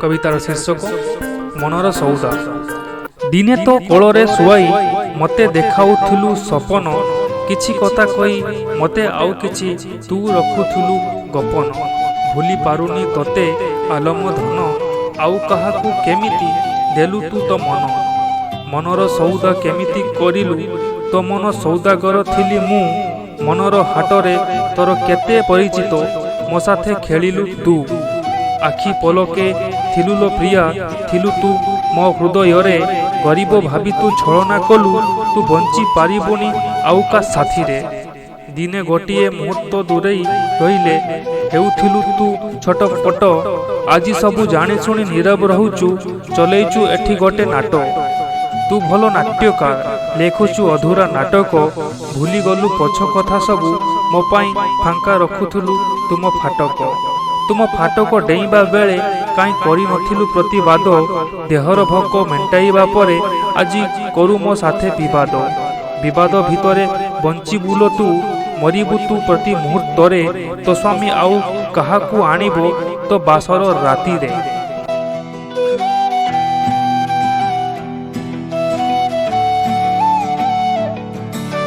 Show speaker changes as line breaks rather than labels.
कवितार शीर्षक मनर सौदा। दिने तो कोଳରେ शुआई मते देखाउथिलु सपन, किछि कथा कही मते आउ किछि तू रखुथिलु गोपन। भूली पारुनी तोते आलम धन, आउ काहाकू केमिति देलु तू तो मन। मनर सौदा केमिति करिलु, तो मन सौदागर थिली मु। मनर हाटरे तोर केते परिचित, मो साथे खेलिलु तू। आखि पलके थिलु लो प्रिया, थिलु तू मो हृदय। गरीब भाबी तू छलना कलु, तू बंची पारिबुनी आउ का साथी रे। दिने गोटिए मुहूर्त दूरेई रहिले हेउथिलु तू छटपट। आजी सबु जानी शुणी नीरव रहुचु, चलेइचु एठी गोटे नाटक। तू भलो नाट्यकार, लेखुचु अधूरा नाटक। भूली गलु पछ कथा सबु, मो पाई फांका रखुथुलु तुम फाटक। तुम फाटक डेइबा बेले काई करि नथिलु प्रतिवाद। देहर भोक मेंटाइबा परे आजी करू मो साथे विवाद। विवाद भितरे बंची बुलो तू, मरिबु तू प्रति मुहूर्तरे। तो स्वामी आउ काहाकू आनिबो तो बासर राति रे।